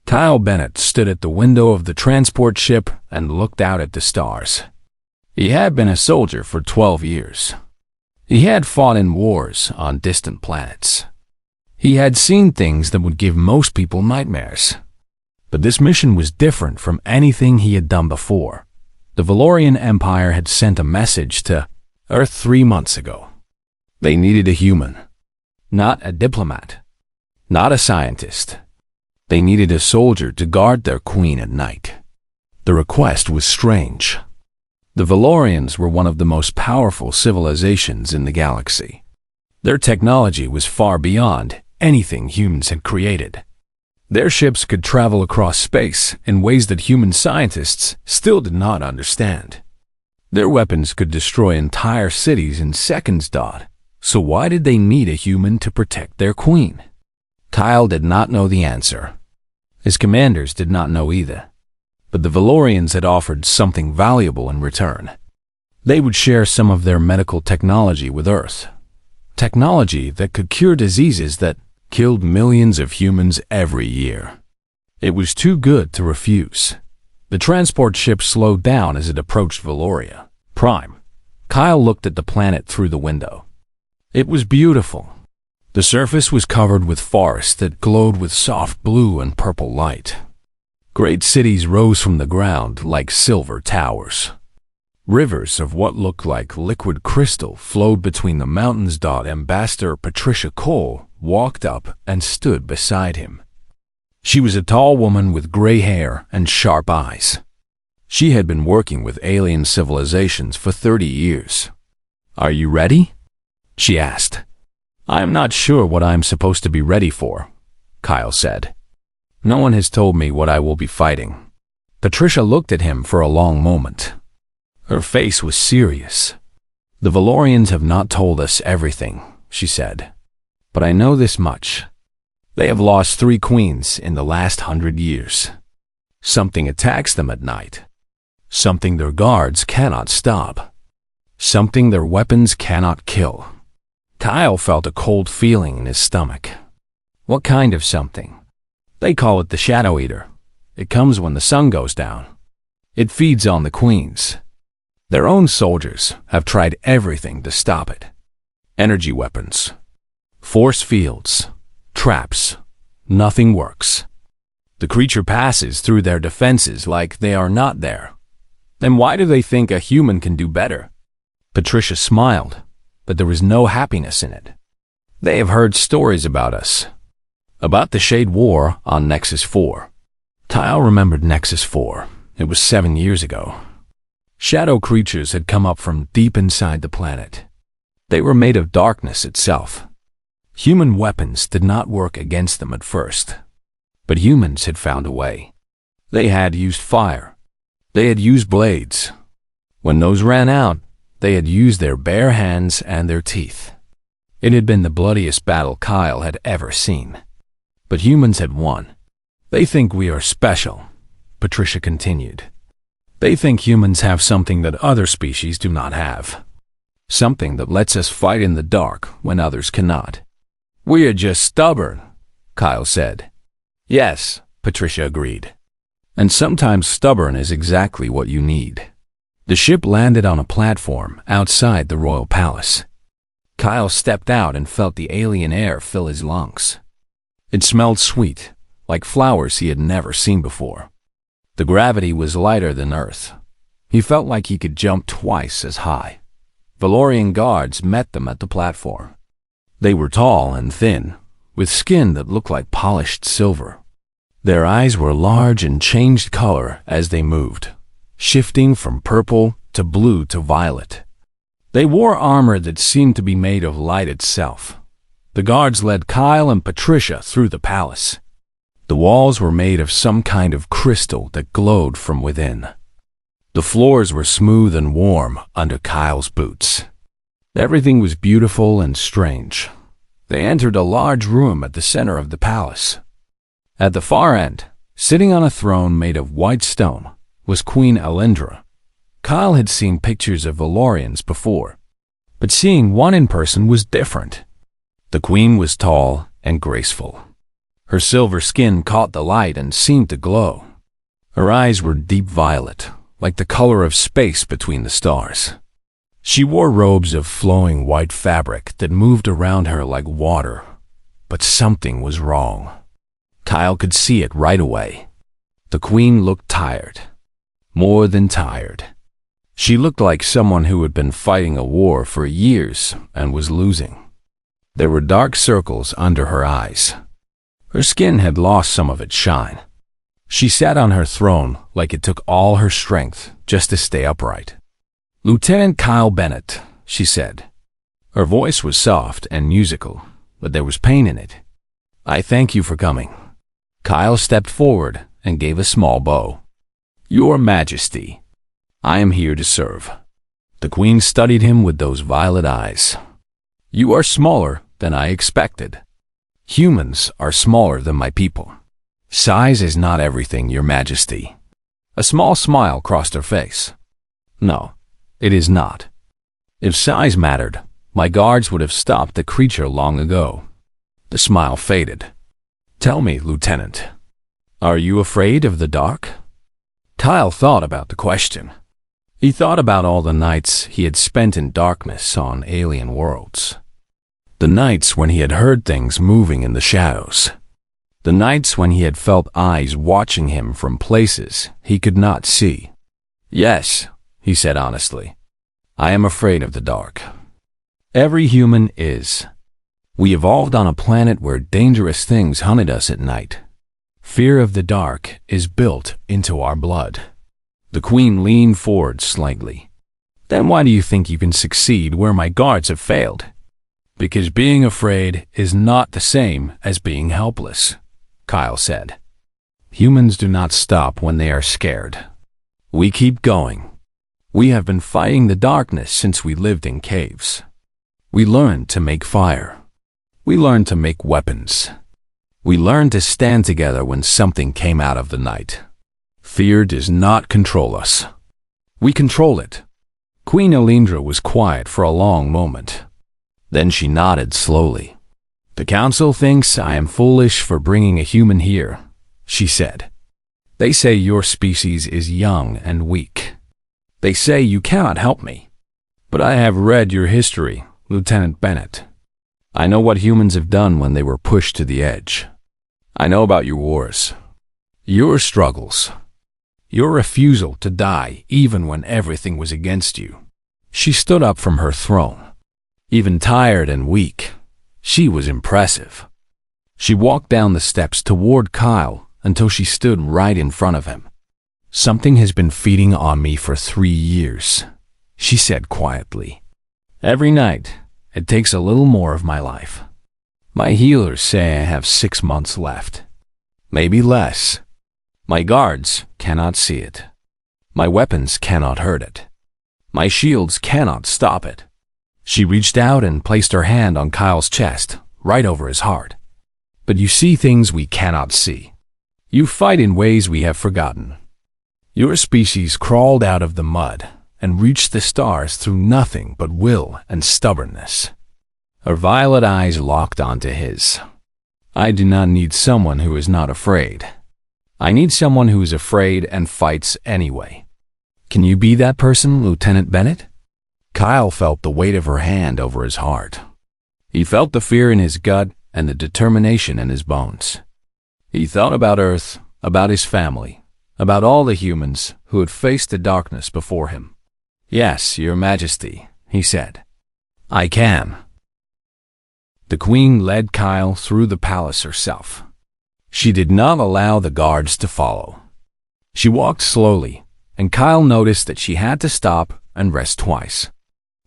Kyle Bennett stood at the window of the transport ship and looked out at the stars. He had been a soldier for 12 years. He had fought in wars on distant planets. He had seen things that would give most people nightmares. But this mission was different from anything he had done before. The Valorian Empire had sent a message to Earth 3 months ago. They needed a human, not a diplomat, not a scientist. They needed a soldier to guard their queen at night. The request was strange. The Valorians were one of the most powerful civilizations in the galaxy. Their technology was far beyond anything humans had created. Their ships could travel across space in ways that human scientists still did not understand. Their weapons could destroy entire cities in seconds. So why did they need a human to protect their queen? Kyle did not know the answer. His commanders did not know either. But the Valorians had offered something valuable in return. They would share some of their medical technology with Earth. Technology that could cure diseases that killed millions of humans every year. It was too good to refuse. The transport ship slowed down as it approached Valoria Prime. Kyle looked at the planet through the window. It was beautiful. The surface was covered with forests that glowed with soft blue and purple light. Great cities rose from the ground like silver towers. Rivers of what looked like liquid crystal flowed between the mountains. Ambassador Patricia Cole walked up and stood beside him. She was a tall woman with gray hair and sharp eyes. She had been working with alien civilizations for 30 years. "Are you ready?" she asked. "I am not sure what I am supposed to be ready for," Kyle said. "No one has told me what I will be fighting." Patricia looked at him for a long moment. Her face was serious. "The Valorians have not told us everything," she said. "But I know this much. They have lost 3 queens in the last 100 years. Something attacks them at night. Something their guards cannot stop. Something their weapons cannot kill." Kyle felt a cold feeling in his stomach. "What kind of something?" "They call it the Shadow Eater. It comes when the sun goes down. It feeds on the queens. Their own soldiers have tried everything to stop it. Energy weapons, force fields, traps. Nothing works. The creature passes through their defenses like they are not there. Then why do they think a human can do better?" Patricia smiled, but there was no happiness in it. "They have heard stories about us. About the Shade War on Nexus 4. Kyle remembered Nexus 4. It was 7 years ago. Shadow creatures had come up from deep inside the planet. They were made of darkness itself. Human weapons did not work against them at first. But humans had found a way. They had used fire. They had used blades. When those ran out, they had used their bare hands and their teeth. It had been the bloodiest battle Kyle had ever seen. But humans had won. "They think we are special," Patricia continued. "They think humans have something that other species do not have. Something that lets us fight in the dark when others cannot." "We are just stubborn," Kyle said. "Yes," Patricia agreed. "And sometimes stubborn is exactly what you need." The ship landed on a platform outside the royal palace. Kyle stepped out and felt the alien air fill his lungs. It smelled sweet, like flowers he had never seen before. The gravity was lighter than Earth. He felt like he could jump twice as high. Valorian guards met them at the platform. They were tall and thin, with skin that looked like polished silver. Their eyes were large and changed color as they moved, shifting from purple to blue to violet. They wore armor that seemed to be made of light itself. The guards led Kyle and Patricia through the palace. The walls were made of some kind of crystal that glowed from within. The floors were smooth and warm under Kyle's boots. Everything was beautiful and strange. They entered a large room at the center of the palace. At the far end, sitting on a throne made of white stone, was Queen Alindra. Kyle had seen pictures of Valorians before, but seeing one in person was different. The queen was tall and graceful. Her silver skin caught the light and seemed to glow. Her eyes were deep violet, like the color of space between the stars. She wore robes of flowing white fabric that moved around her like water, but something was wrong. Kyle could see it right away. The queen looked tired, more than tired. She looked like someone who had been fighting a war for years and was losing. There were dark circles under her eyes. Her skin had lost some of its shine. She sat on her throne like it took all her strength just to stay upright. "Lieutenant Kyle Bennett," she said. Her voice was soft and musical, but there was pain in it. "I thank you for coming." Kyle stepped forward and gave a small bow. "Your Majesty, I am here to serve." The queen studied him with those violet eyes. "You are smaller than I expected. Humans are smaller than my people. Size is not everything, Your Majesty." A small smile crossed her face. "No, it is not. If size mattered, my guards would have stopped the creature long ago." The smile faded. "Tell me, Lieutenant, are you afraid of the dark?" Kyle thought about the question. He thought about all the nights he had spent in darkness on alien worlds. The nights when he had heard things moving in the shadows. The nights when he had felt eyes watching him from places he could not see. "Yes," he said honestly, "I am afraid of the dark. Every human is. We evolved on a planet where dangerous things hunted us at night. Fear of the dark is built into our blood." The queen leaned forward slightly. "Then why do you think you can succeed where my guards have failed?" "Because being afraid is not the same as being helpless," Kyle said. "Humans do not stop when they are scared. We keep going. We have been fighting the darkness since we lived in caves. We learned to make fire. We learned to make weapons. We learned to stand together when something came out of the night. Fear does not control us. We control it." Queen Alindra was quiet for a long moment. Then she nodded slowly. "The council thinks I am foolish for bringing a human here," she said. "They say your species is young and weak. They say you cannot help me. But I have read your history, Lieutenant Bennett. I know what humans have done when they were pushed to the edge. I know about your wars, your struggles, your refusal to die even when everything was against you." She stood up from her throne. Even tired and weak, she was impressive. She walked down the steps toward Kyle until she stood right in front of him. "Something has been feeding on me for 3 years," she said quietly. "Every night, it takes a little more of my life. My healers say I have 6 months left. Maybe less. My guards cannot see it. My weapons cannot hurt it. My shields cannot stop it." She reached out and placed her hand on Kyle's chest, right over his heart. "But you see things we cannot see. You fight in ways we have forgotten. Your species crawled out of the mud and reached the stars through nothing but will and stubbornness." Her violet eyes locked onto his. "I do not need someone who is not afraid. I need someone who is afraid and fights anyway. Can you be that person, Lieutenant Bennett?" Kyle felt the weight of her hand over his heart. He felt the fear in his gut and the determination in his bones. He thought about Earth, about his family, about all the humans who had faced the darkness before him. "Yes, Your Majesty," he said. "I can." The queen led Kyle through the palace herself. She did not allow the guards to follow. She walked slowly, and Kyle noticed that she had to stop and rest twice.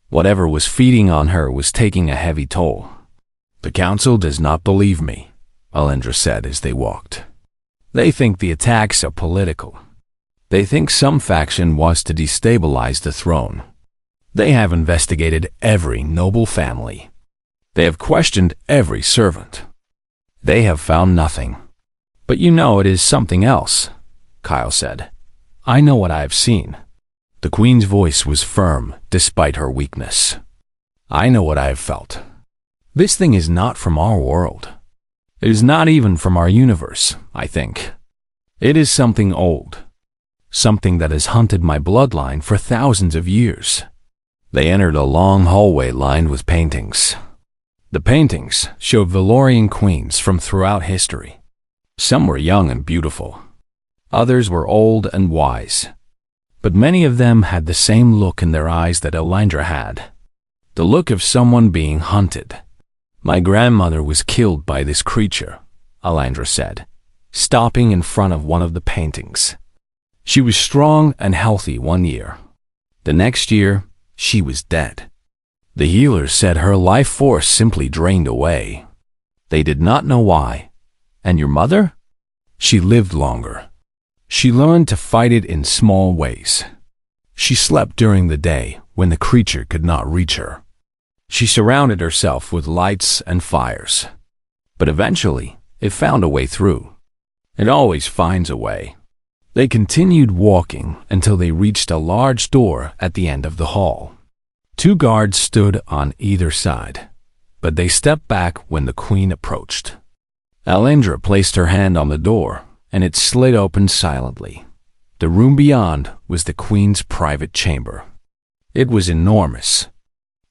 Whatever was feeding on her was taking a heavy toll. "The council does not believe me," Alindra said as they walked. "They think the attacks are political. They think some faction wants to destabilize the throne. They have investigated every noble family. They have questioned every servant. They have found nothing." "But you know it is something else," Kyle said. "I know what I have seen." The queen's voice was firm despite her weakness. "I know what I have felt. This thing is not from our world. It is not even from our universe, I think. It is something old. Something that has hunted my bloodline for thousands of years. They entered a long hallway lined with paintings. The paintings showed Valorian queens from throughout history. Some were young and beautiful. Others were old and wise. But many of them had the same look in their eyes that Alindra had. The look of someone being hunted. My grandmother was killed by this creature, Alindra said, stopping in front of one of the paintings. She was strong and healthy one year. The next year, she was dead. The healers said her life force simply drained away. They did not know why. And your mother? She lived longer. She learned to fight it in small ways. She slept during the day when the creature could not reach her. She surrounded herself with lights and fires. But eventually, it found a way through. It always finds a way. They continued walking until they reached a large door at the end of the hall. 2 guards stood on either side, but they stepped back when the queen approached. Alindra placed her hand on the door, and it slid open silently. The room beyond was the queen's private chamber. It was enormous.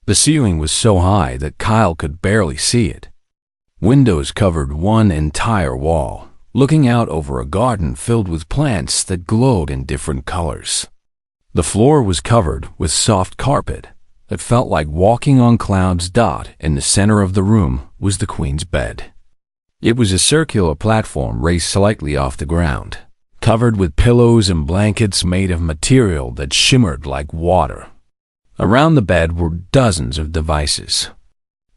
The ceiling was so high that Kyle could barely see it. Windows covered one entire wall, looking out over a garden filled with plants that glowed in different colors. The floor was covered with soft carpet that felt like walking on clouds. In the center of the room was the queen's bed. It was a circular platform raised slightly off the ground, covered with pillows and blankets made of material that shimmered like water. Around the bed were dozens of devices.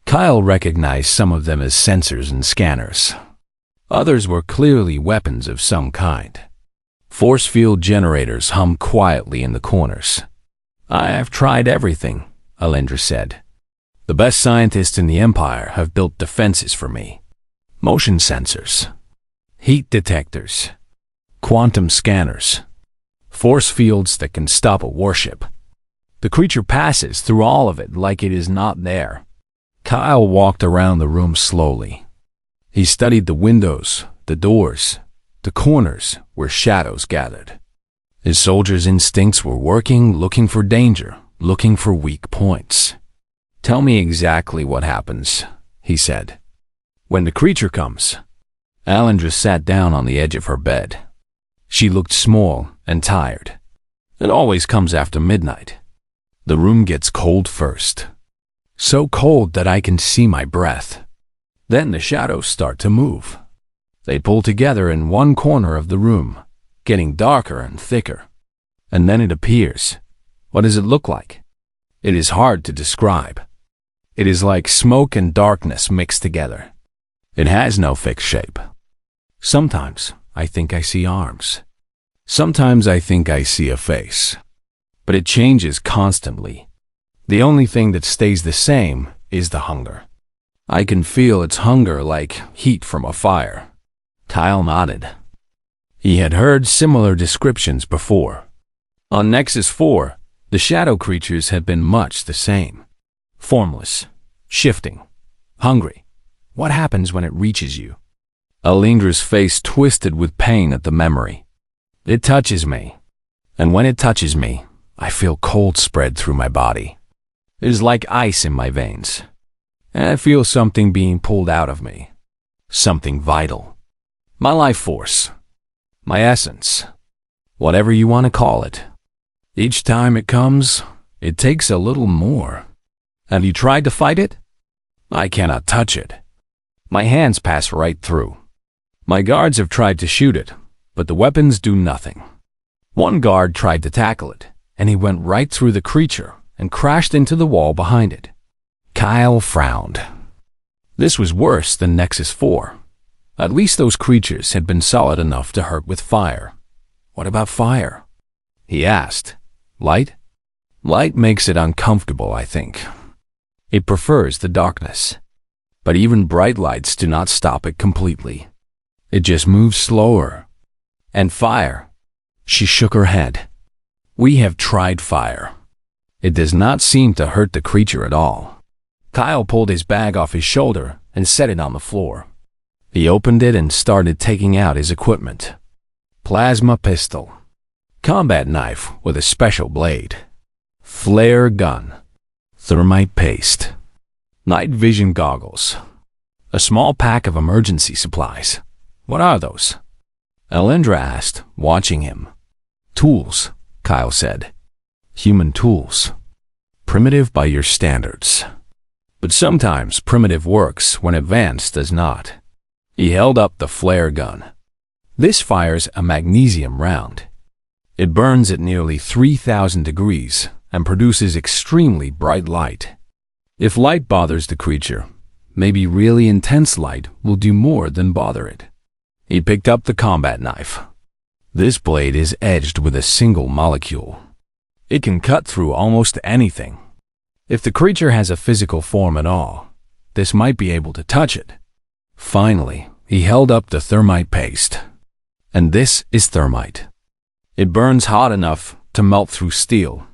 Kyle recognized some of them as sensors and scanners. Others were clearly weapons of some kind. Force field generators hummed quietly in the corners. I have tried everything, Alindra said. The best scientists in the Empire have built defenses for me. Motion sensors, heat detectors, quantum scanners, force fields that can stop a warship. The creature passes through all of it like it is not there. Kyle walked around the room slowly. He studied the windows, the doors, the corners where shadows gathered. His soldier's instincts were working, looking for danger, looking for weak points. Tell me exactly what happens, he said. When the creature comes. Alindra sat down on the edge of her bed. She looked small and tired. It always comes after midnight. The room gets cold first. So cold that I can see my breath. Then the shadows start to move. They pull together in one corner of the room, getting darker and thicker. And then it appears. What does it look like? It is hard to describe. It is like smoke and darkness mixed together. It has no fixed shape. Sometimes I think I see arms. Sometimes I think I see a face. But it changes constantly. The only thing that stays the same is the hunger. I can feel its hunger like heat from a fire. Kyle nodded. He had heard similar descriptions before. On Nexus 4, the shadow creatures had been much the same. Formless, shifting, hungry. What happens when it reaches you? Alindra's face twisted with pain at the memory. It touches me. And when it touches me, I feel cold spread through my body. It is like ice in my veins. And I feel something being pulled out of me. Something vital. My life force. My essence. Whatever you want to call it. Each time it comes, it takes a little more. Have you tried to fight it? I cannot touch it. My hands pass right through. My guards have tried to shoot it, but the weapons do nothing. One guard tried to tackle it, and he went right through the creature and crashed into the wall behind it. Kyle frowned. This was worse than Nexus 4. At least those creatures had been solid enough to hurt with fire. What about fire? He asked. Light? Light makes it uncomfortable, I think. It prefers the darkness. But even bright lights do not stop it completely. It just moves slower. And fire? She shook her head. We have tried fire. It does not seem to hurt the creature at all. Kyle pulled his bag off his shoulder and set it on the floor. He opened it and started taking out his equipment. Plasma pistol, combat knife with a special blade, flare gun, thermite paste, night vision goggles, a small pack of emergency supplies. What are those? Alindra asked, watching him. Tools, Kyle said. Human tools. Primitive by your standards. But sometimes primitive works when advanced does not. He held up the flare gun. This fires a magnesium round. It burns at nearly 3,000 degrees and produces extremely bright light. If light bothers the creature, maybe really intense light will do more than bother it. He picked up the combat knife. This blade is edged with a single molecule. It can cut through almost anything. If the creature has a physical form at all, this might be able to touch it. Finally, he held up the thermite paste. And this is thermite. It burns hot enough to melt through steel.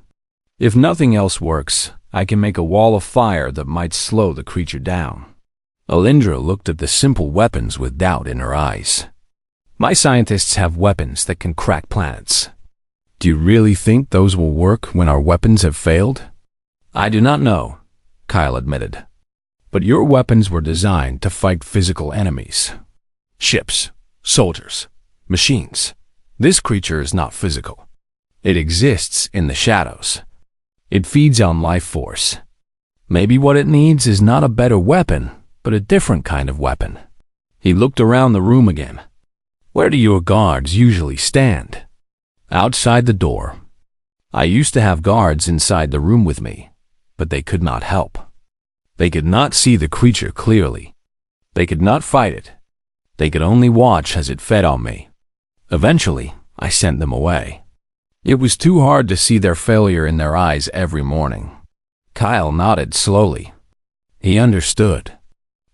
If nothing else works, I can make a wall of fire that might slow the creature down. Alindra looked at the simple weapons with doubt in her eyes. My scientists have weapons that can crack planets. Do you really think those will work when our weapons have failed? I do not know, Kyle admitted. But your weapons were designed to fight physical enemies. Ships, soldiers, machines. This creature is not physical. It exists in the shadows. It feeds on life force. Maybe what it needs is not a better weapon, but a different kind of weapon. He looked around the room again. Where do your guards usually stand? Outside the door. I used to have guards inside the room with me, but they could not help. They could not see the creature clearly. They could not fight it. They could only watch as it fed on me. Eventually, I sent them away. It was too hard to see their failure in their eyes every morning. Kyle nodded slowly. He understood.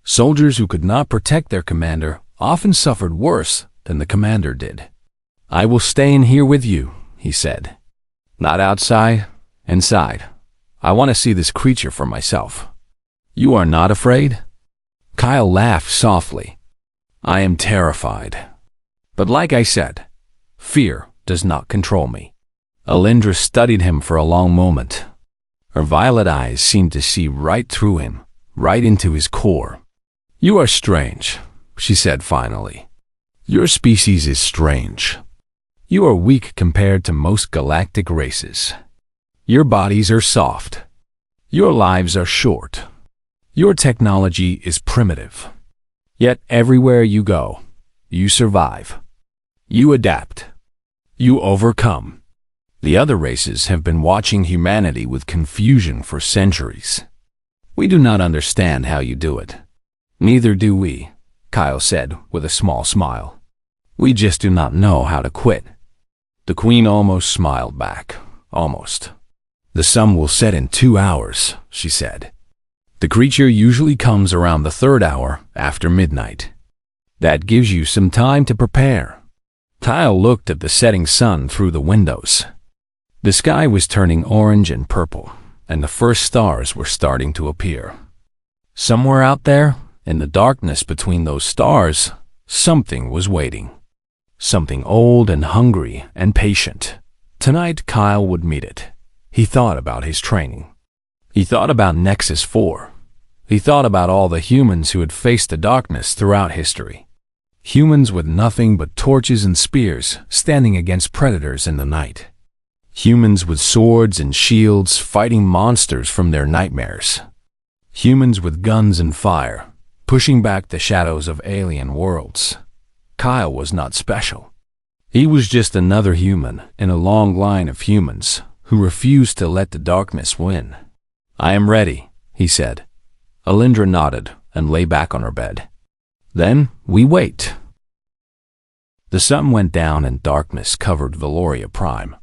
Soldiers who could not protect their commander often suffered worse than the commander did. I will stay in here with you, he said. Not outside, inside. I want to see this creature for myself. You are not afraid? Kyle laughed softly. I am terrified. But like I said, fear does not control me. Alindra studied him for a long moment. Her violet eyes seemed to see right through him, right into his core. You are strange, she said finally. Your species is strange. You are weak compared to most galactic races. Your bodies are soft. Your lives are short. Your technology is primitive. Yet everywhere you go, you survive. You adapt. You overcome. The other races have been watching humanity with confusion for centuries. We do not understand how you do it. Neither do we, Kyle said with a small smile. We just do not know how to quit. The Queen almost smiled back. Almost. The sun will set in 2 hours, she said. The creature usually comes around the 3rd hour after midnight. That gives you some time to prepare. Kyle looked at the setting sun through the windows. The sky was turning orange and purple, and the first stars were starting to appear. Somewhere out there, in the darkness between those stars, something was waiting. Something old and hungry and patient. Tonight, Kyle would meet it. He thought about his training. He thought about Nexus 4. He thought about all the humans who had faced the darkness throughout history. Humans with nothing but torches and spears standing against predators in the night. Humans with swords and shields fighting monsters from their nightmares. Humans with guns and fire, pushing back the shadows of alien worlds. Kyle was not special. He was just another human in a long line of humans who refused to let the darkness win. I am ready, he said. Alindra nodded and lay back on her bed. Then we wait. The sun went down and darkness covered Valoria Prime.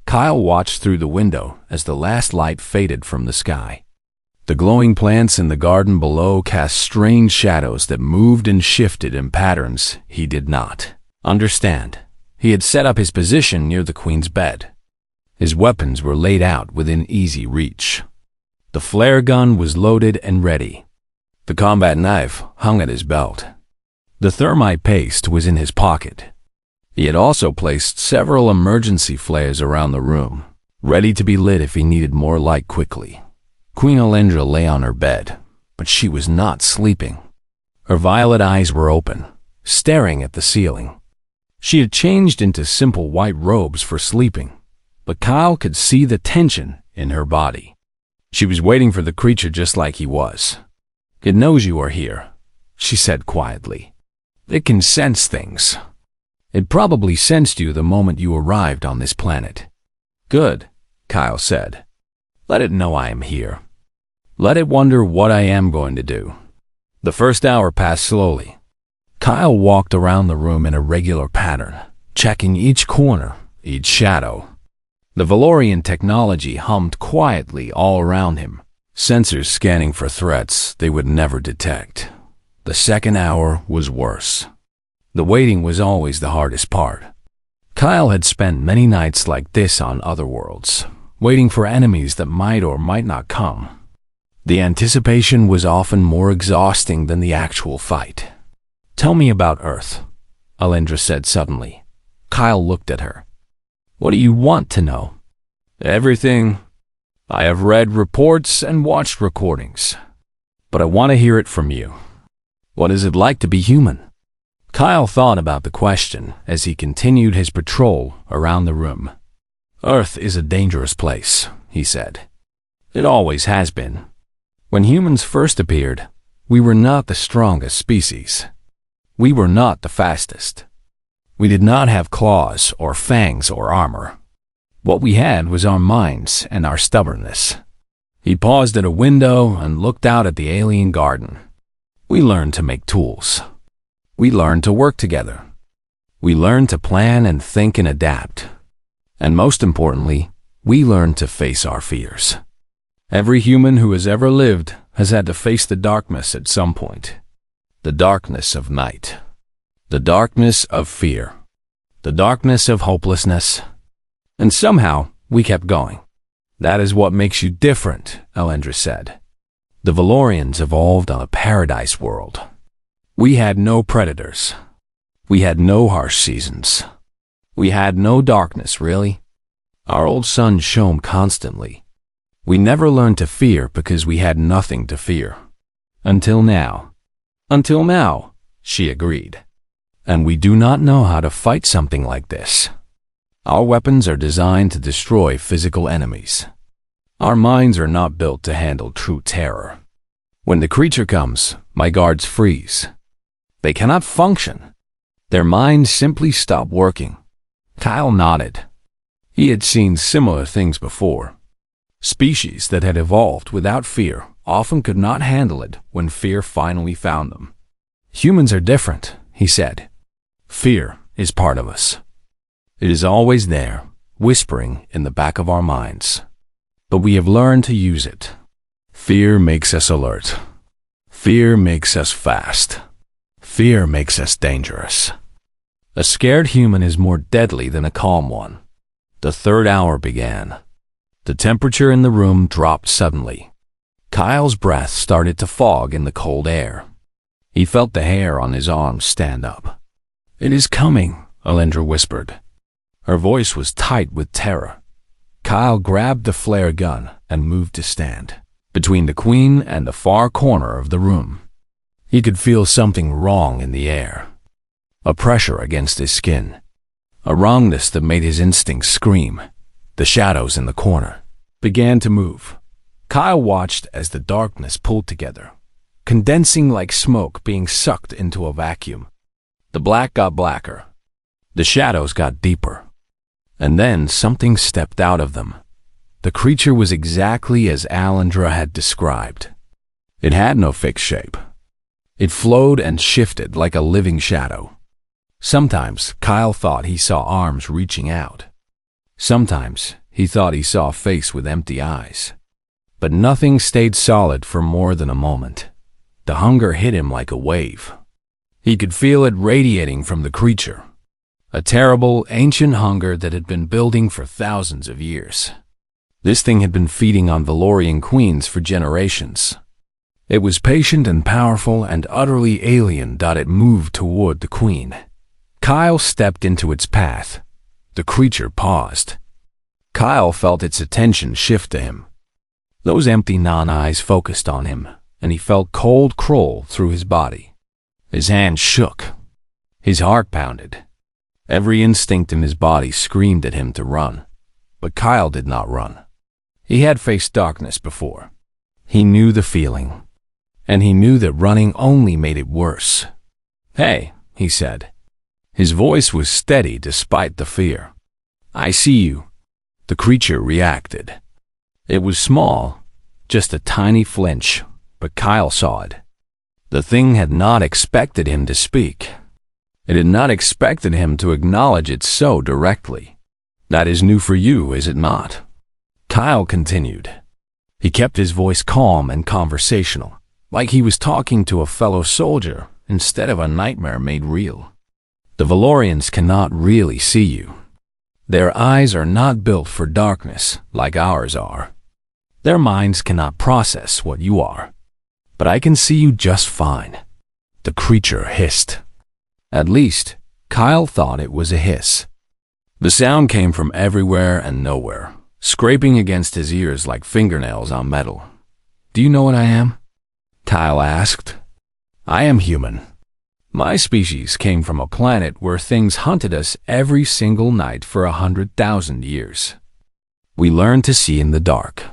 Kyle watched through the window as the last light faded from the sky. The glowing plants in the garden below cast strange shadows that moved and shifted in patterns he did not understand. He had set up his position near the Queen's bed. His weapons were laid out within easy reach. The flare gun was loaded and ready. The combat knife hung at his belt. The thermite paste was in his pocket. He had also placed several emergency flares around the room, ready to be lit if he needed more light quickly. Queen Alindra lay on her bed, but she was not sleeping. Her violet eyes were open, staring at the ceiling. She had changed into simple white robes for sleeping, but Kyle could see the tension in her body. She was waiting for the creature just like he was. "It knows you are here," she said quietly. "It can sense things. It probably sensed you the moment you arrived on this planet." "Good," Kyle said. "Let it know I am here. Let it wonder what I am going to do." The first hour passed slowly. Kyle walked around the room in a regular pattern, checking each corner, each shadow. The Valorian technology hummed quietly all around him, sensors scanning for threats they would never detect. The second hour was worse. The waiting was always the hardest part. Kyle had spent many nights like this on other worlds, waiting for enemies that might or might not come. The anticipation was often more exhausting than the actual fight. "Tell me about Earth," Alindra said suddenly. Kyle looked at her. "What do you want to know?" "Everything. I have read reports and watched recordings, but I want to hear it from you. What is it like to be human?" Kyle thought about the question as he continued his patrol around the room. "Earth is a dangerous place," he said. "It always has been. When humans first appeared, we were not the strongest species. We were not the fastest. We did not have claws or fangs or armor. What we had was our minds and our stubbornness." He paused at a window and looked out at the alien garden. "We learned to make tools. We learned to work together. We learned to plan and think and adapt. And most importantly, we learned to face our fears. Every human who has ever lived has had to face the darkness at some point. The darkness of night. The darkness of fear. The darkness of hopelessness. And somehow, we kept going." "That is what makes you different," Alindra said. "The Valorians evolved on a paradise world. We had no predators. We had no harsh seasons. We had no darkness, really. Our old sun shone constantly. We never learned to fear because we had nothing to fear. Until now." "Until now," she agreed. "And we do not know how to fight something like this. Our weapons are designed to destroy physical enemies. Our minds are not built to handle true terror. When the creature comes, my guards freeze. They cannot function. Their minds simply stop working." Kyle nodded. He had seen similar things before. Species that had evolved without fear often could not handle it when fear finally found them. "Humans are different," he said. "Fear is part of us. It is always there, whispering in the back of our minds. But we have learned to use it. Fear makes us alert. Fear makes us fast. Fear makes us dangerous. A scared human is more deadly than a calm one." The third hour began. The temperature in the room dropped suddenly. Kyle's breath started to fog in the cold air. He felt the hair on his arms stand up. "It is coming," Alindra whispered. Her voice was tight with terror. Kyle grabbed the flare gun and moved to stand between the queen and the far corner of the room. He could feel something wrong in the air, a pressure against his skin, a wrongness that made his instincts scream. The shadows in the corner began to move. Kyle watched as the darkness pulled together, condensing like smoke being sucked into a vacuum. The black got blacker. The shadows got deeper. And then something stepped out of them. The creature was exactly as Alindra had described. It had no fixed shape. It flowed and shifted like a living shadow. Sometimes Kyle thought he saw arms reaching out. Sometimes he thought he saw a face with empty eyes. But nothing stayed solid for more than a moment. The hunger hit him like a wave. He could feel it radiating from the creature. A terrible, ancient hunger that had been building for thousands of years. This thing had been feeding on Valorian queens for generations. It was patient and powerful and utterly alien. It moved toward the queen. Kyle stepped into its path. The creature paused. Kyle felt its attention shift to him. Those empty non-eyes focused on him, and he felt cold crawl through his body. His hands shook. His heart pounded. Every instinct in his body screamed at him to run. But Kyle did not run. He had faced darkness before. He knew the feeling. And he knew that running only made it worse. "Hey," he said. His voice was steady despite the fear. "I see you." The creature reacted. It was small, just a tiny flinch, but Kyle saw it. The thing had not expected him to speak. It had not expected him to acknowledge it so directly. "That is new for you, is it not?" Kyle continued. He kept his voice calm and conversational, like he was talking to a fellow soldier instead of a nightmare made real. "The Valorians cannot really see you. Their eyes are not built for darkness like ours are. Their minds cannot process what you are. But I can see you just fine." The creature hissed. At least, Kyle thought it was a hiss. The sound came from everywhere and nowhere, scraping against his ears like fingernails on metal. "Do you know what I am?" Kyle asked. "I am human. My species came from a planet where things hunted us every single night for 100,000 years. We learned to see in the dark.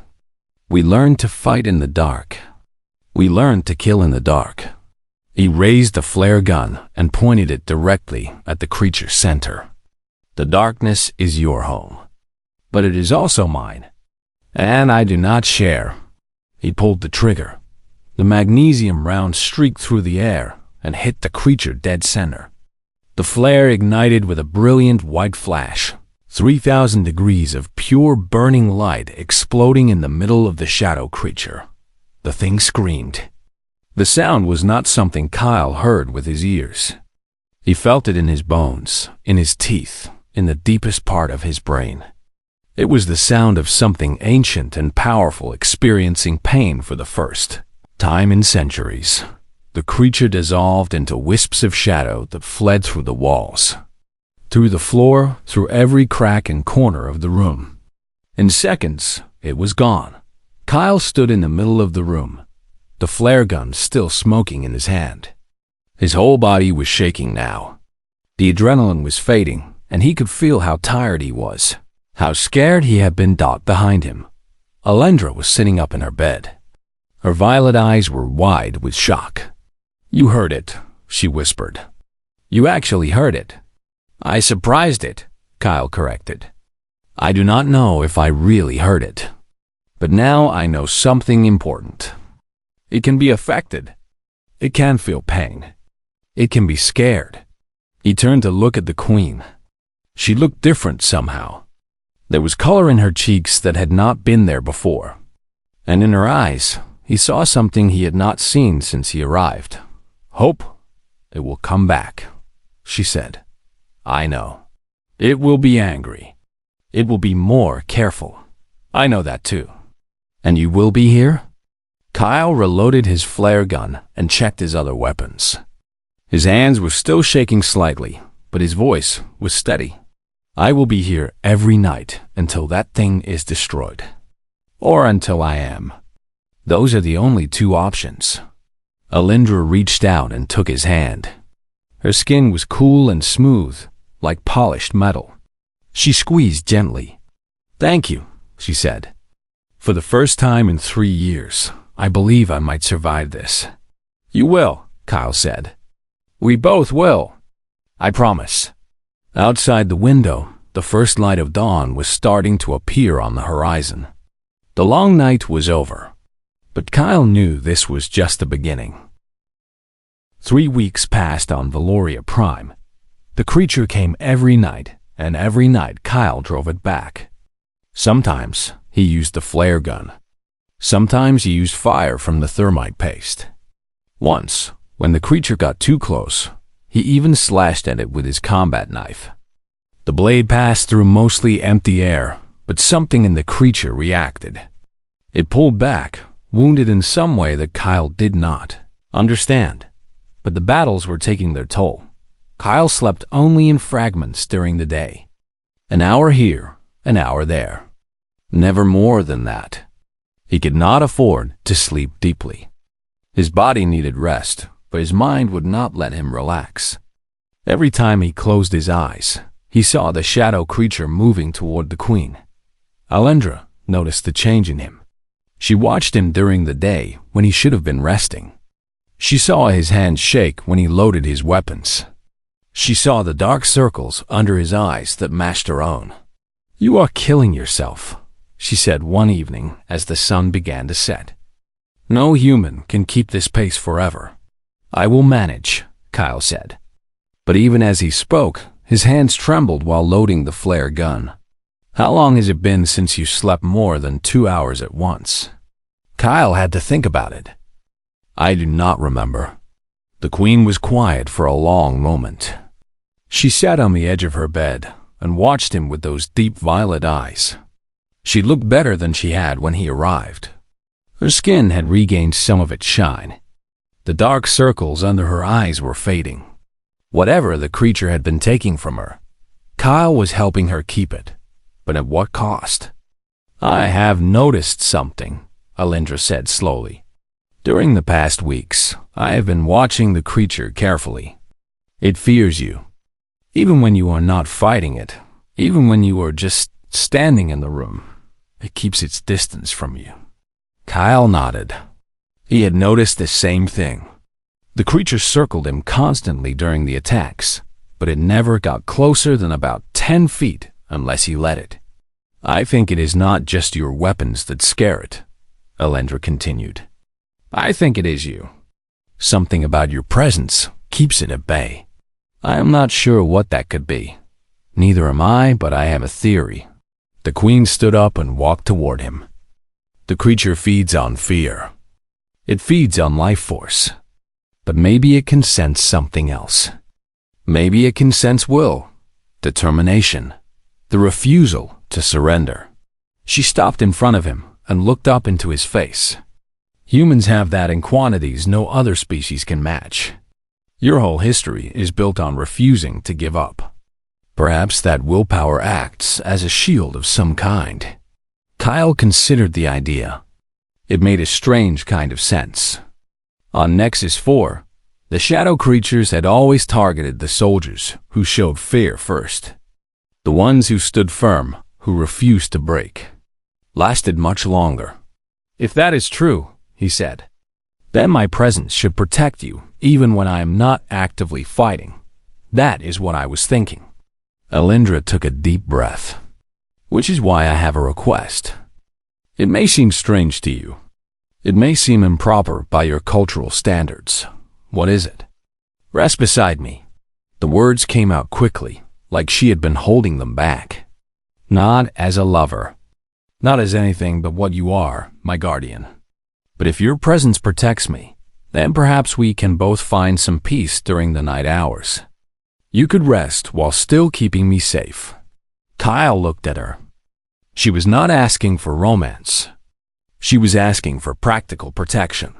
We learned to fight in the dark. We learned to kill in the dark." He raised a flare gun and pointed it directly at the creature's center. "The darkness is your home, but it is also mine, and I do not share." He pulled the trigger. The magnesium round streaked through the air and hit the creature dead center. The flare ignited with a brilliant white flash, 3,000 degrees of pure burning light exploding in the middle of the shadow creature. The thing screamed. The sound was not something Kyle heard with his ears. He felt it in his bones, in his teeth, in the deepest part of his brain. It was the sound of something ancient and powerful experiencing pain for the first time in centuries. The creature dissolved into wisps of shadow that fled through the walls, through the floor, through every crack and corner of the room. In seconds, it was gone. Kyle stood in the middle of the room, the flare gun still smoking in his hand. His whole body was shaking now. The adrenaline was fading, and he could feel how tired he was, how scared he had been. Behind him, Alendra was sitting up in her bed. Her violet eyes were wide with shock. "You heard it," she whispered. "You actually heard it." "I surprised it," Kyle corrected. "I do not know if I really heard it. But now I know something important. It can be affected. It can feel pain. It can be scared." He turned to look at the queen. She looked different somehow. There was color in her cheeks that had not been there before. And in her eyes, he saw something he had not seen since he arrived. "Hope. It will come back," she said. "I know. It will be angry. It will be more careful. I know that too." "And you will be here?" Kyle reloaded his flare gun and checked his other weapons. His hands were still shaking slightly, but his voice was steady. "I will be here every night until that thing is destroyed. Or until I am. Those are the only two options." Alindra reached out and took his hand. Her skin was cool and smooth, like polished metal. She squeezed gently. "Thank you," she said. "For the first time in 3 years, I believe I might survive this." "You will," Kyle said. "We both will. I promise." Outside the window, the first light of dawn was starting to appear on the horizon. The long night was over, but Kyle knew this was just the beginning. 3 weeks passed on Valoria Prime. The creature came every night, and every night Kyle drove it back. Sometimes he used the flare gun. Sometimes he used fire from the thermite paste. Once, when the creature got too close, he even slashed at it with his combat knife. The blade passed through mostly empty air, but something in the creature reacted. It pulled back, wounded in some way that Kyle did not understand. But the battles were taking their toll. Kyle slept only in fragments during the day. An hour here, an hour there. Never more than that. He could not afford to sleep deeply. His body needed rest, but his mind would not let him relax. Every time he closed his eyes, he saw the shadow creature moving toward the queen. Alindra noticed the change in him. She watched him during the day when he should have been resting. She saw his hands shake when he loaded his weapons. She saw the dark circles under his eyes that matched her own. "You are killing yourself," she said one evening as the sun began to set. "No human can keep this pace forever." "I will manage," Kyle said. But even as he spoke, his hands trembled while loading the flare gun. "How long has it been since you slept more than 2 hours at once?" Kyle had to think about it. "I do not remember." The queen was quiet for a long moment. She sat on the edge of her bed and watched him with those deep violet eyes. She looked better than she had when he arrived. Her skin had regained some of its shine. The dark circles under her eyes were fading. Whatever the creature had been taking from her, Kyle was helping her keep it. But at what cost? "I have noticed something," Alindra said slowly. "During the past weeks, I have been watching the creature carefully. It fears you. Even when you are not fighting it, even when you are just standing in the room, it keeps its distance from you." Kyle nodded. He had noticed the same thing. The creature circled him constantly during the attacks, but it never got closer than about 10 feet unless he let it. "I think it is not just your weapons that scare it," Alindra continued. "I think it is you. Something about your presence keeps it at bay. I am not sure what that could be. Neither am I, but I have a theory." The queen stood up and walked toward him. "The creature feeds on fear. It feeds on life force. But maybe it can sense something else. Maybe it can sense will, determination, the refusal to surrender." She stopped in front of him and looked up into his face. "Humans have that in quantities no other species can match. Your whole history is built on refusing to give up. Perhaps that willpower acts as a shield of some kind." Kyle considered the idea. It made a strange kind of sense. On Nexus 4, the shadow creatures had always targeted the soldiers who showed fear first. The ones who stood firm, who refused to break, lasted much longer. "If that is true," he said, "then my presence should protect you even when I am not actively fighting. That is what I was thinking." Alindra took a deep breath. "Which is why I have a request. It may seem strange to you. It may seem improper by your cultural standards. What is it?" "Rest beside me." The words came out quickly, like she had been holding them back. "Not as a lover. Not as anything but what you are, my guardian. But if your presence protects me, then perhaps we can both find some peace during the night hours. You could rest while still keeping me safe." Kyle looked at her. She was not asking for romance. She was asking for practical protection.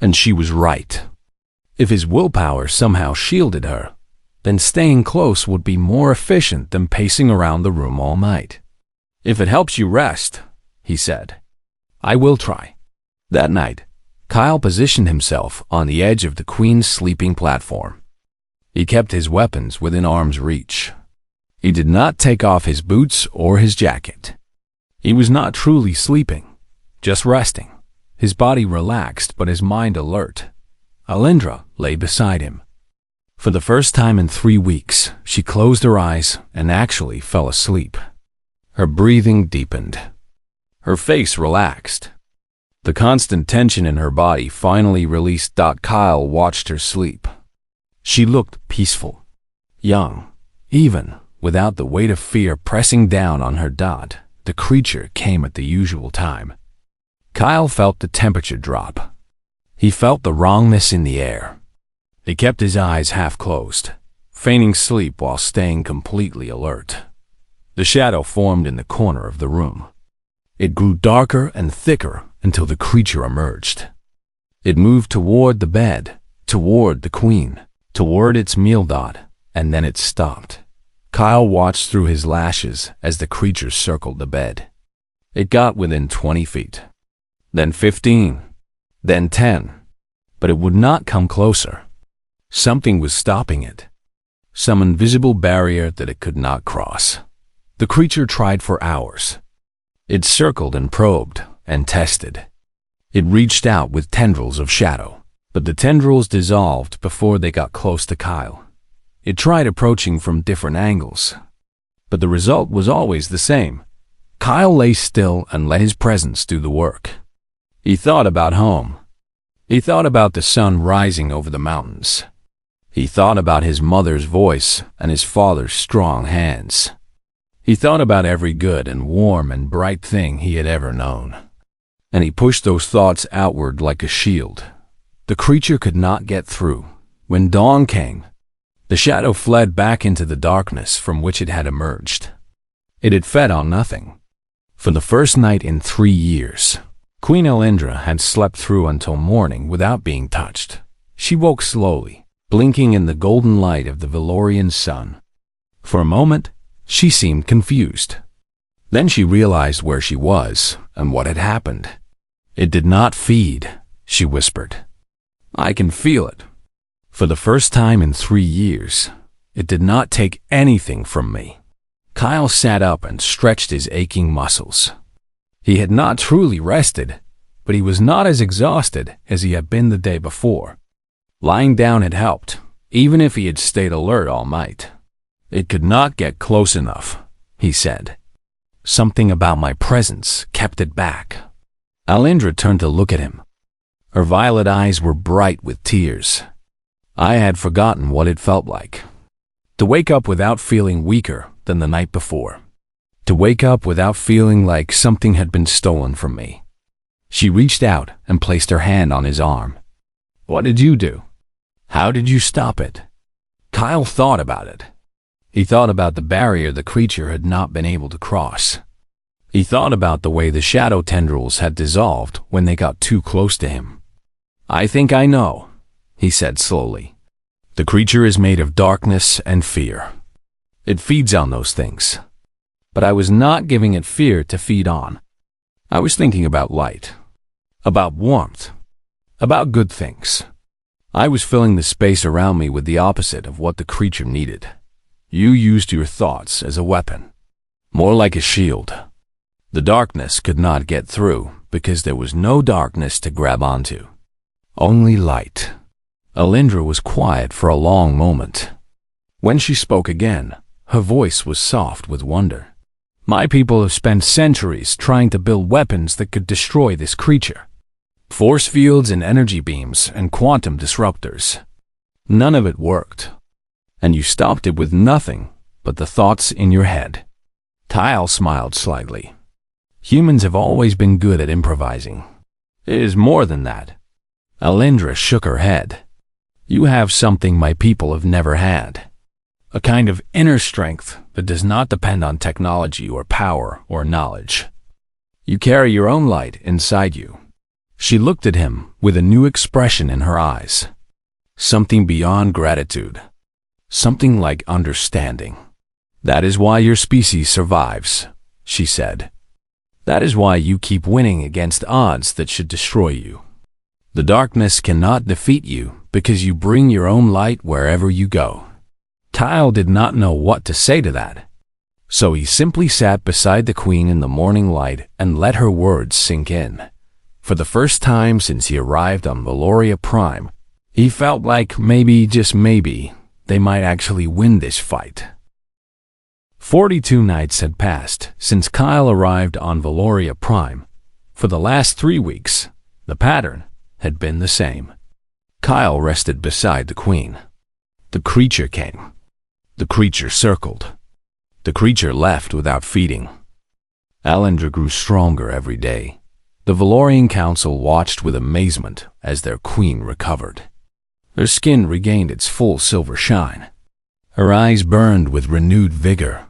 And she was right. If his willpower somehow shielded her, then staying close would be more efficient than pacing around the room all night. "If it helps you rest," he said, "I will try." That night, Kyle positioned himself on the edge of the queen's sleeping platform. He kept his weapons within arm's reach. He did not take off his boots or his jacket. He was not truly sleeping, just resting, his body relaxed but his mind alert. Alindra lay beside him. For the first time in 3 weeks, she closed her eyes and actually fell asleep. Her breathing deepened. Her face relaxed. The constant tension in her body finally released. Kyle watched her sleep. She looked peaceful, young, even without the weight of fear pressing down on her. The creature came at the usual time. Kyle felt the temperature drop. He felt the wrongness in the air. He kept his eyes half closed, feigning sleep while staying completely alert. The shadow formed in the corner of the room. It grew darker and thicker until the creature emerged. It moved toward the bed, toward the queen, toward its meal dot, and then it stopped. Kyle watched through his lashes as the creature circled the bed. It got within 20 feet, then 15, then 10, but it would not come closer. Something was stopping it, some invisible barrier that it could not cross. The creature tried for hours. It circled and probed and tested. It reached out with tendrils of shadow, but the tendrils dissolved before they got close to Kyle. It tried approaching from different angles, but the result was always the same. Kyle lay still and let his presence do the work. He thought about home. He thought about the sun rising over the mountains. He thought about his mother's voice and his father's strong hands. He thought about every good and warm and bright thing he had ever known. And he pushed those thoughts outward like a shield. The creature could not get through. When dawn came, the shadow fled back into the darkness from which it had emerged. It had fed on nothing. For the first night in 3 years, Queen Elendra had slept through until morning without being touched. She woke slowly, blinking in the golden light of the Valorian sun. For a moment, she seemed confused. Then she realized where she was and what had happened. "It did not feed," she whispered. "I can feel it. For the first time in 3 years, it did not take anything from me." Kyle sat up and stretched his aching muscles. He had not truly rested, but he was not as exhausted as he had been the day before. Lying down had helped, even if he had stayed alert all night. "It could not get close enough," he said. "Something about my presence kept it back." Elendra turned to look at him. Her violet eyes were bright with tears. "I had forgotten what it felt like. To wake up without feeling weaker than the night before. To wake up without feeling like something had been stolen from me." She reached out and placed her hand on his arm. "What did you do? How did you stop it?" Kyle thought about it. He thought about the barrier the creature had not been able to cross. He thought about the way the shadow tendrils had dissolved when they got too close to him. "I think I know," he said slowly. "The creature is made of darkness and fear. It feeds on those things. But I was not giving it fear to feed on. I was thinking about light, about warmth, about good things. I was filling the space around me with the opposite of what the creature needed. You used your thoughts as a weapon, more like a shield. The darkness could not get through because there was no darkness to grab onto. Only light." Elendra was quiet for a long moment. When she spoke again, her voice was soft with wonder. "My people have spent centuries trying to build weapons that could destroy this creature. Force fields and energy beams and quantum disruptors. None of it worked. And you stopped it with nothing but the thoughts in your head." Kyle smiled slightly. "Humans have always been good at improvising. It is more than that." Elendra shook her head. "You have something my people have never had. A kind of inner strength that does not depend on technology or power or knowledge. You carry your own light inside you." She looked at him with a new expression in her eyes. Something beyond gratitude. Something like understanding. "That is why your species survives," she said. "That is why you keep winning against odds that should destroy you. The darkness cannot defeat you because you bring your own light wherever you go." Kyle did not know what to say to that. So he simply sat beside the queen in the morning light and let her words sink in. For the first time since he arrived on Valoria Prime, he felt like maybe, just maybe, they might actually win this fight. 42 nights had passed since Kyle arrived on Valoria Prime. For the last 3 weeks, the pattern had been the same. Kyle rested beside the queen. The creature came. The creature circled. The creature left without feeding. Elendra grew stronger every day. The Valorian Council watched with amazement as their queen recovered. Her skin regained its full silver shine. Her eyes burned with renewed vigor.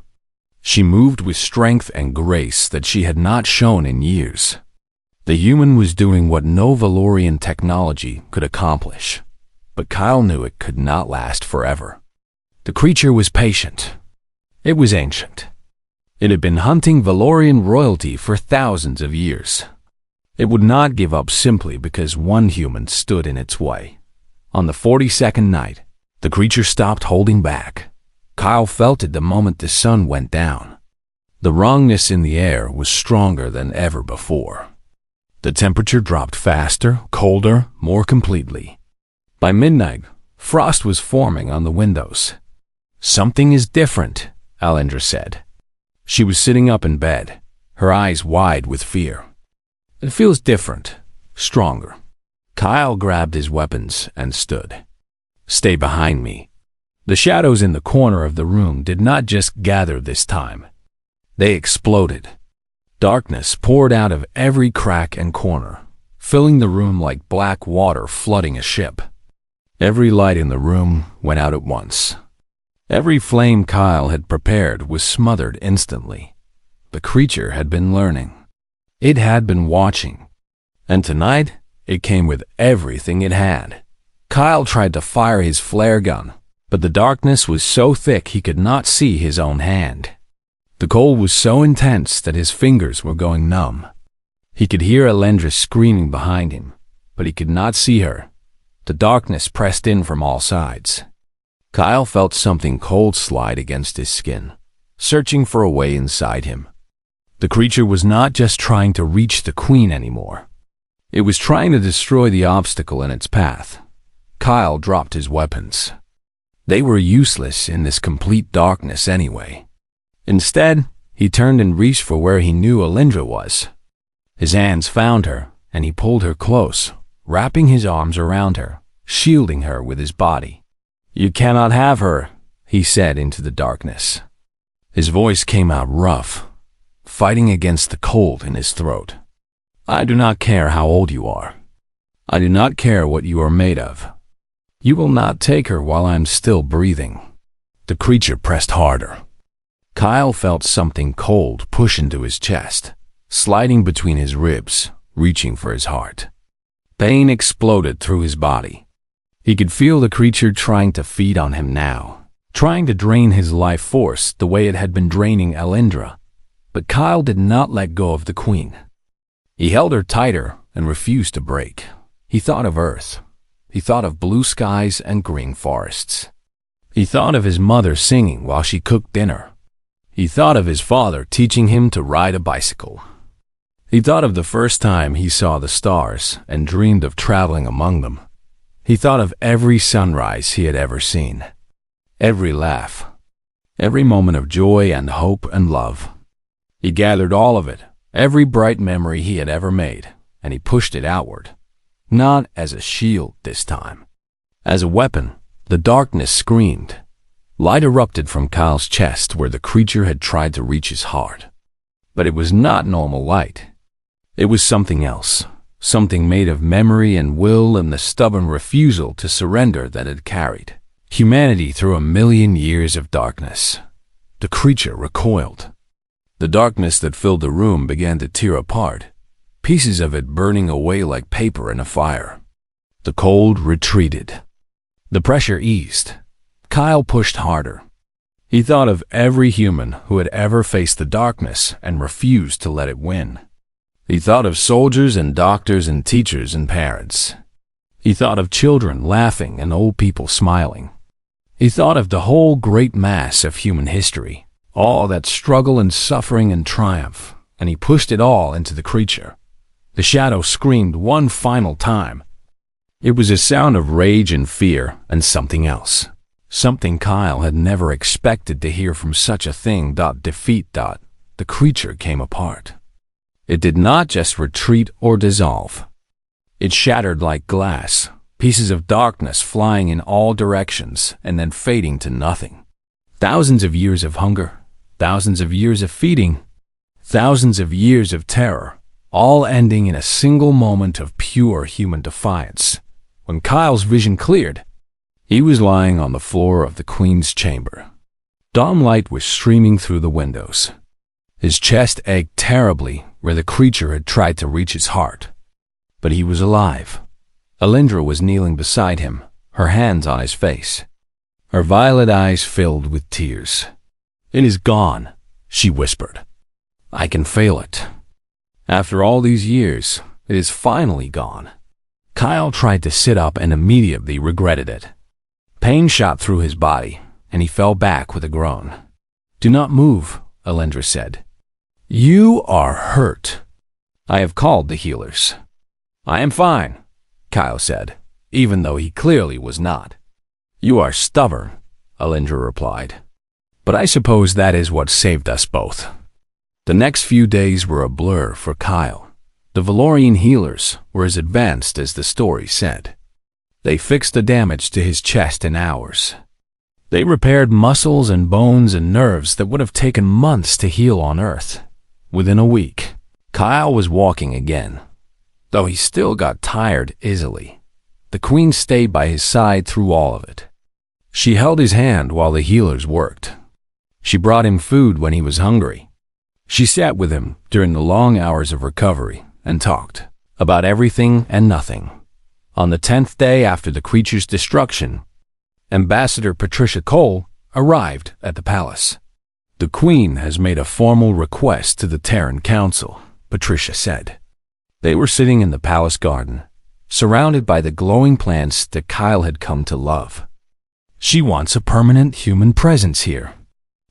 She moved with strength and grace that she had not shown in years. The human was doing what no Valorian technology could accomplish, but Kyle knew it could not last forever. The creature was patient. It was ancient. It had been hunting Valorian royalty for thousands of years. It would not give up simply because one human stood in its way. On the 42nd night, the creature stopped holding back. Kyle felt it the moment the sun went down. The wrongness in the air was stronger than ever before. The temperature dropped faster, colder, more completely. By midnight, frost was forming on the windows. "Something is different," Alindra said. She was sitting up in bed, her eyes wide with fear. "It feels different, stronger." Kyle grabbed his weapons and stood. "Stay behind me." The shadows in the corner of the room did not just gather this time. They exploded. Darkness poured out of every crack and corner, filling the room like black water flooding a ship. Every light in the room went out at once. Every flame Kyle had prepared was smothered instantly. The creature had been learning. It had been watching. And tonight, it came with everything it had. Kyle tried to fire his flare gun, but the darkness was so thick he could not see his own hand. The cold was so intense that his fingers were going numb. He could hear Alindra screaming behind him, but he could not see her. The darkness pressed in from all sides. Kyle felt something cold slide against his skin, searching for a way inside him. The creature was not just trying to reach the queen anymore. It was trying to destroy the obstacle in its path. Kyle dropped his weapons. They were useless in this complete darkness anyway. Instead, he turned and reached for where he knew Alindra was. His hands found her, and he pulled her close, wrapping his arms around her, shielding her with his body. "You cannot have her," he said into the darkness. His voice came out rough, fighting against the cold in his throat. "I do not care how old you are. I do not care what you are made of. You will not take her while I am still breathing." The creature pressed harder. Kyle felt something cold push into his chest, sliding between his ribs, reaching for his heart. Pain exploded through his body. He could feel the creature trying to feed on him now, trying to drain his life force the way it had been draining Alindra. But Kyle did not let go of the queen. He held her tighter and refused to break. He thought of Earth. He thought of blue skies and green forests. He thought of his mother singing while she cooked dinner. He thought of his father teaching him to ride a bicycle. He thought of the first time he saw the stars and dreamed of traveling among them. He thought of every sunrise he had ever seen, every laugh, every moment of joy and hope and love. He gathered all of it, every bright memory he had ever made, and he pushed it outward. Not as a shield this time. As a weapon, the darkness screamed. Light erupted from Kyle's chest where the creature had tried to reach his heart. But it was not normal light. It was something else, something made of memory and will and the stubborn refusal to surrender that it carried humanity through a million years of darkness. The creature recoiled. The darkness that filled the room began to tear apart, pieces of it burning away like paper in a fire. The cold retreated. The pressure eased. Kyle pushed harder. He thought of every human who had ever faced the darkness and refused to let it win. He thought of soldiers and doctors and teachers and parents. He thought of children laughing and old people smiling. He thought of the whole great mass of human history, all that struggle and suffering and triumph, and he pushed it all into the creature. The shadow screamed one final time. It was a sound of rage and fear and something else. Something Kyle had never expected to hear from such a thing. Defeat. The creature came apart. It did not just retreat or dissolve. It shattered like glass, pieces of darkness flying in all directions and then fading to nothing. Thousands of years of hunger, thousands of years of feeding, thousands of years of terror, all ending in a single moment of pure human defiance. When Kyle's vision cleared, he was lying on the floor of the Queen's chamber. Dawn light was streaming through the windows. His chest ached terribly where the creature had tried to reach his heart. But he was alive. Alindra was kneeling beside him, her hands on his face. Her violet eyes filled with tears. "It is gone," she whispered. "I can feel it. After all these years, it is finally gone." Kyle tried to sit up and immediately regretted it. Pain shot through his body, and he fell back with a groan. "Do not move," Alindra said. "You are hurt." "I have called the healers." "I am fine," Kyle said, even though he clearly was not. "You are stubborn," Alindra replied. "But I suppose that is what saved us both." The next few days were a blur for Kyle. The Valorian healers were as advanced as the story said. They fixed the damage to his chest in hours. They repaired muscles and bones and nerves that would have taken months to heal on Earth. Within a week, Kyle was walking again. Though he still got tired easily, the Queen stayed by his side through all of it. She held his hand while the healers worked. She brought him food when he was hungry. She sat with him during the long hours of recovery and talked about everything and nothing. On the 10th day after the creature's destruction, Ambassador Patricia Cole arrived at the palace. "The Queen has made a formal request to the Terran Council," Patricia said. They were sitting in the palace garden, surrounded by the glowing plants that Kyle had come to love. "She wants a permanent human presence here.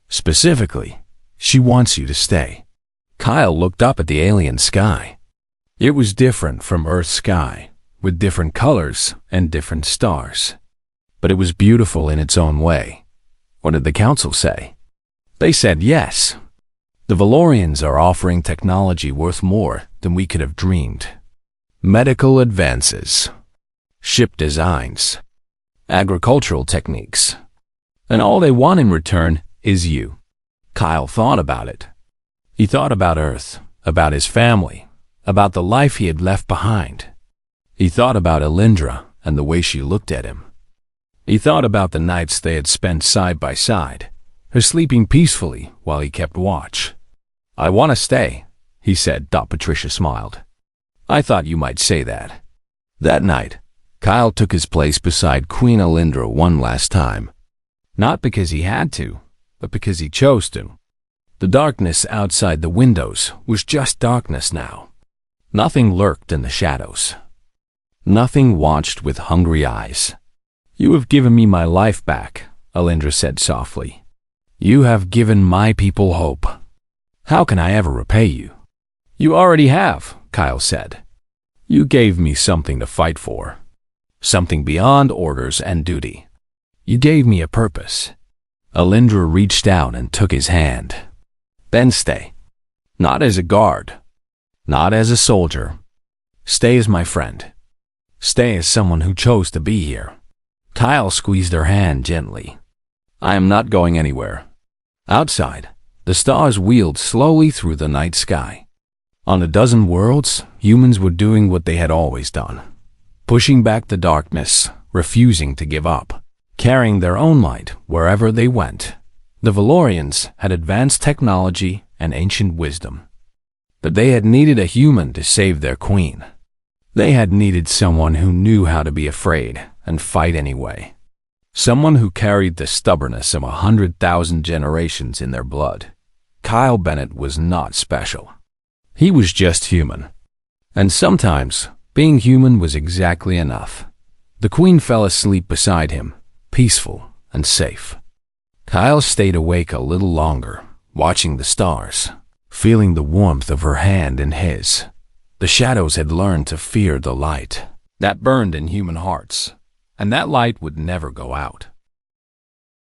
Specifically, she wants you to stay." Kyle looked up at the alien sky. It was different from Earth's sky, with different colors and different stars. But it was beautiful in its own way. What did the council say? They said yes. The Valorians are offering technology worth more than we could have dreamed. Medical advances, ship designs, agricultural techniques. And all they want in return is you. Kyle thought about it. He thought about Earth, about his family, about the life he had left behind. He thought about Alindra and the way she looked at him. He thought about the nights they had spent side by side, her sleeping peacefully while he kept watch. "I want to stay," he said. Patricia smiled. "I thought you might say that." That night, Kyle took his place beside Queen Alindra one last time. Not because he had to, but because he chose to. The darkness outside the windows was just darkness now. Nothing lurked in the shadows. Nothing watched with hungry eyes. "You have given me my life back," Alindra said softly. "You have given my people hope. How can I ever repay you?" "You already have," Kyle said. "You gave me something to fight for. Something beyond orders and duty. You gave me a purpose." Alindra reached out and took his hand. "Then stay. Not as a guard. Not as a soldier. Stay as my friend. Stay as someone who chose to be here." Kyle squeezed her hand gently. "I am not going anywhere." Outside, the stars wheeled slowly through the night sky. On a dozen worlds, humans were doing what they had always done. Pushing back the darkness, refusing to give up, carrying their own light wherever they went. The Valorians had advanced technology and ancient wisdom. But they had needed a human to save their queen. They had needed someone who knew how to be afraid and fight anyway. Someone who carried the stubbornness of 100,000 generations in their blood. Kyle Bennett was not special. He was just human. And sometimes, being human was exactly enough. The Queen fell asleep beside him, peaceful and safe. Kyle stayed awake a little longer, watching the stars, feeling the warmth of her hand in his. The shadows had learned to fear the light that burned in human hearts, and that light would never go out.